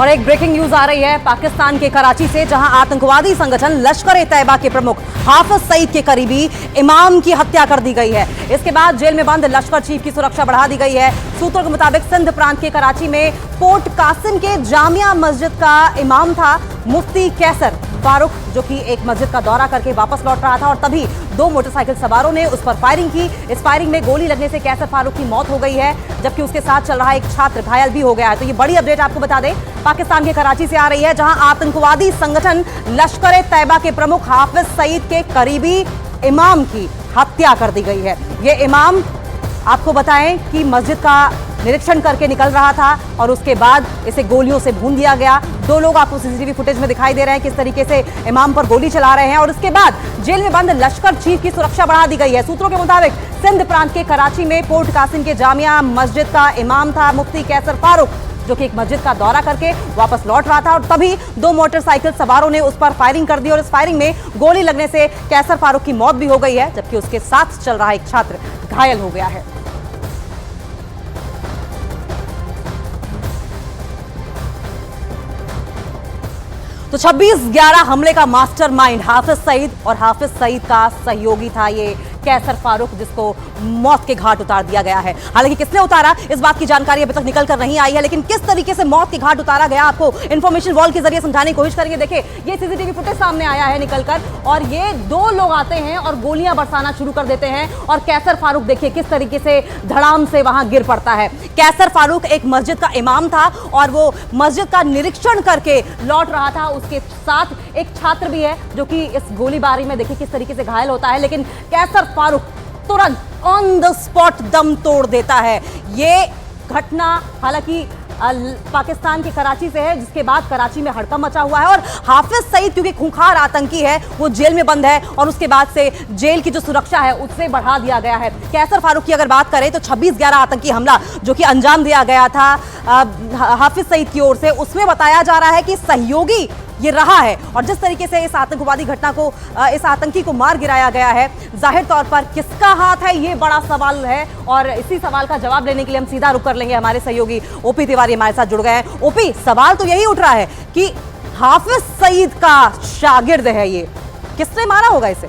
और एक breaking news आ रही है पाकिस्तान के कराची से, जहां आतंकवादी संगठन लश्कर-ए-तैयबा के प्रमुख हाफिज सईद के करीबी इमाम की हत्या कर दी गई है। इसके बाद जेल में बंद लश्कर चीफ की सुरक्षा बढ़ा दी गई है। सूत्रों के मुताबिक सिंध प्रांत के कराची में पोर्ट कासिम के जामिया मस्जिद का इमाम था मुफ्ती कैसर फारूक, जो कि एक मस्जिद का दौरा करके वापस लौट रहा था और तभी दो मोटरसाइकिल सवारों ने उस पर फायरिंग की। इस फायरिंग में गोली लगने से कैसर फारूक की मौत हो गई है, जबकि उसके साथ चल रहा एक छात्र घायल भी हो गया है। तो ये बड़ी अपडेट आपको बता दें, पाकिस्तान के कराची से आ रही है, जहां आतंकवादी संगठन लश्कर-ए-तैयबा के प्रमुख हाफिज सईद के करीबी इमाम की हत्या कर दी गई है। ये इमाम आपको बताएं कि मस्जिद का निरीक्षण करके निकल रहा था और उसके बाद इसे गोलियों से भून दिया गया। दो लोग आपको सीसीटीवी फुटेज में दिखाई दे रहे हैं किस तरीके से इमाम पर गोली चला रहे हैं। और उसके बाद जेल में बंद लश्कर चीफ की सुरक्षा बढ़ा दी गई है। सूत्रों के मुताबिक सिंध प्रांत के कराची में पोर्ट कासिम के जामिया मस्जिद का इमाम था मुफ्ती कैसर फारूक, जो कि एक मस्जिद का दौरा करके वापस लौट रहा था और तभी दो मोटरसाइकिल सवारों ने उस पर फायरिंग कर दी और इस फायरिंग में गोली लगने से कैसर फारूक की मौत भी हो गई है, जबकि उसके साथ चल रहा एक छात्र घायल हो गया है। तो 26/11 हमले का मास्टरमाइंड हाफिज सईद और हाफिज सईद का सहयोगी था ये कैसर फारूक, जिसको मौत के घाट उतार दिया गया है। हालांकि किसने उतारा इस बात की जानकारी अभी तक निकल कर नहीं आई है, लेकिन किस तरीके से मौत के घाट उतारा गया आपको इंफॉर्मेशन वॉल के जरिए समझाने की कोशिश करेंगे। देखिए, ये सीसीटीवी फुटेज सामने आया है निकलकर और ये दो लोग आते हैं और गोलियां बरसाना शुरू कर देते हैं और कैसर फारूक देखिए किस तरीके से धड़ाम से वहां गिर पड़ता है। कैसर फारूक एक मस्जिद का इमाम था और वो मस्जिद का निरीक्षण करके लौट रहा था। उसके साथ एक छात्र भी है जो कि इस गोलीबारी में देखिए किस तरीके से घायल होता है, लेकिन कैसर फारूक तुरंत ऑन द स्पॉट दम तोड़ देता है। ये घटना हालांकि पाकिस्तान के कराची से है, जिसके बाद कराची में हड़कंप मचा हुआ है और हाफिज सईद क्योंकि खूंखार आतंकी है वो जेल में बंद है और उसके बाद से जेल की जो सुरक्षा है उससे बढ़ा दिया गया है। कैसर फारूक की अगर बात करें तो 26/11 आतंकी हमला जो कि अंजाम दिया गया था हाफिज सईद की ओर से, उसमें बताया जा रहा है कि सहयोगी ये रहा है और जिस तरीके से इस आतंकवादी घटना को इस आतंकी को मार गिराया गया है, जाहिर तौर पर किसका हाथ है ये बड़ा सवाल है और इसी सवाल का जवाब लेने के लिए हम सीधा रुख कर लेंगे। हमारे सहयोगी ओपी तिवारी हमारे साथ जुड़ गए हैं। ओपी, सवाल तो यही उठ रहा है कि हाफिज सईद का शागिर्द है ये, किसने मारा होगा इसे?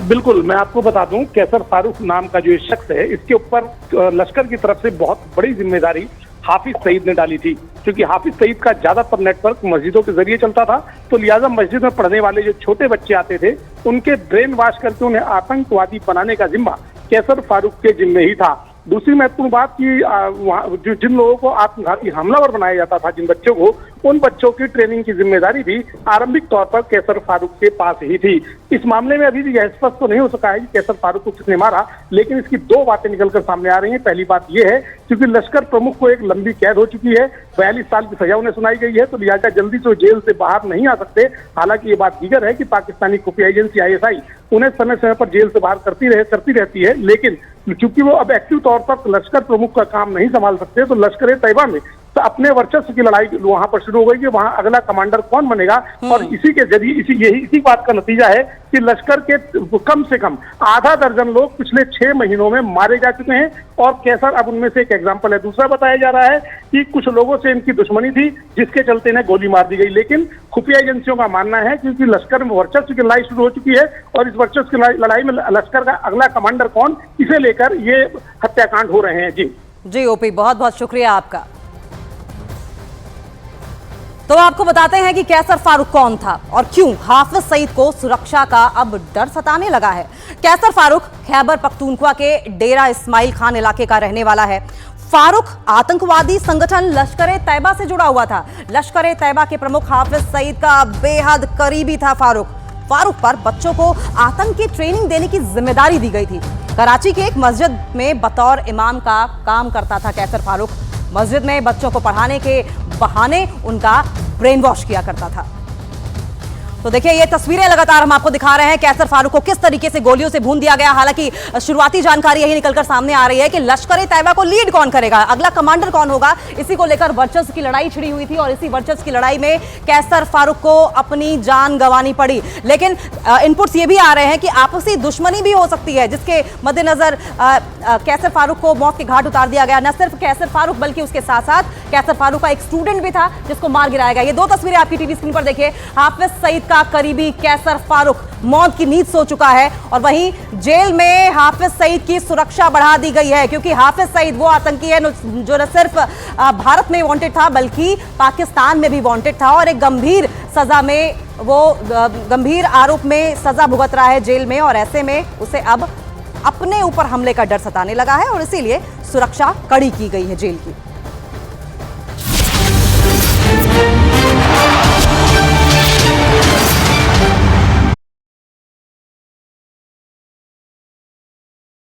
बिल्कुल, मैं आपको बता दूं, कैसर फारूक नाम का जो ये शख्स है, इसके ऊपर लश्कर की तरफ से बहुत बड़ी जिम्मेदारी हाफिज सईद ने डाली थी, क्योंकि हाफिज सईद का ज्यादातर नेटवर्क मस्जिदों के जरिए चलता था। तो लिहाजा मस्जिद में पढ़ने वाले जो छोटे बच्चे आते थे उनके ब्रेन वॉश करके उन्हें आतंकवादी बनाने का जिम्मा कैसर फारूक के जिम्मे ही था। दूसरी महत्वपूर्ण बात की जिन लोगों को आत्मघाती हमलावर बनाया जाता था, जिन बच्चों को, उन बच्चों की ट्रेनिंग की जिम्मेदारी भी आरंभिक तौर पर कैसर फारूक के पास ही थी। इस मामले में अभी भी यह स्पष्ट तो नहीं हो सका है कि कैसर फारूक को किसने मारा, लेकिन इसकी दो बातें निकलकर सामने आ रही हैं। पहली बात यह है क्योंकि लश्कर प्रमुख को एक लंबी कैद हो चुकी है, 42 साल की सजा उन्हें सुनाई गई है, तो लिहाजा जल्दी से जेल से बाहर नहीं आ सकते। हालांकि ये बात दीगर है कि पाकिस्तानी खुफिया एजेंसी ISI उन्हें समय समय पर जेल से बाहर करती रहती है, लेकिन चूंकि वो अब एक्टिव तौर पर लश्कर प्रमुख का काम नहीं संभाल सकते, तो लश्कर-ए-तैयबा में तो अपने वर्चस्व की लड़ाई वहां पर शुरू हो गई कि वहां अगला कमांडर कौन बनेगा। और इसी के जरिए इसी बात का नतीजा है कि लश्कर के कम से कम आधा दर्जन लोग पिछले 6 महीनों में मारे जा चुके हैं और कैसर अब उनमें से एक एग्जाम्पल है। दूसरा बताया जा रहा है कि कुछ लोगों से इनकी दुश्मनी थी जिसके चलते इन्हें गोली मार दी गई, लेकिन खुफिया एजेंसियों का मानना है क्योंकि लश्कर में वर्चस्व की लड़ाई शुरू हो चुकी है और इस वर्चस्व की लड़ाई में लश्कर का अगला कमांडर कौन, इसे लेकर ये हत्याकांड हो रहे हैं। जी ओपी, बहुत बहुत शुक्रिया आपका। तो आपको बताते हैं कि कैसर फारूक कौन था और क्यों हाफिज सईद को सुरक्षा का अब डर सताने लगा है। कैसर फारूक खैबर पख्तूनख्वा के डेरा इस्माइल खान इलाके का रहने वाला है। फारूक आतंकवादी संगठन लश्कर-ए-तैयबा से जुड़ा हुआ था। लश्कर-ए-तैयबा के प्रमुख हाफिज सईद का बेहद करीबी था फारूक पर बच्चों को आतंक की ट्रेनिंग देने की जिम्मेदारी दी गई थी। कराची के एक मस्जिद में बतौर इमाम का काम करता था कैसर फारूक। मस्जिद में बच्चों को पढ़ाने के बहाने उनका ब्रेन वॉश किया करता था। तो देखिए ये तस्वीरें लगातार हम आपको दिखा रहे हैं कैसर फारूक को किस तरीके से गोलियों से भून दिया गया। हालांकि शुरुआती जानकारी यही निकलकर सामने आ रही है कि लश्कर-ए-तैयबा को लीड कौन करेगा, अगला कमांडर कौन होगा, इसी को लेकर वर्चस्व की लड़ाई छिड़ी हुई थी और इसी वर्चस्व की लड़ाई में कैसर फारूक को अपनी जान गंवानी पड़ी। लेकिन इनपुट्स ये भी आ रहे हैं कि आपसी दुश्मनी भी हो सकती है, जिसके मद्देनजर कैसर फारूक को मौत के घाट उतार दिया गया। न सिर्फ कैसर फारूक बल्कि उसके साथ साथ कैसर फारूक का एक स्टूडेंट भी था जिसको मार गिराया गया। ये दो तस्वीरें आपकी टीवी स्क्रीन पर देखिए। हाफिज सईद का करीबी कैसर फारूक मौत की नींद सो चुका है और वहीं जेल में हाफिज सईद की सुरक्षा बढ़ा दी गई है, क्योंकि हाफिज सईद वो आतंकी है जो न सिर्फ भारत में वांटेड था बल्कि पाकिस्तान में भी वांटेड था और एक गंभीर सजा में, वो गंभीर आरोप में सजा भुगत रहा है जेल में। और ऐसे में उसे अब अपने ऊपर हमले का डर सताने लगा है और इसीलिए सुरक्षा कड़ी की गई है जेल की।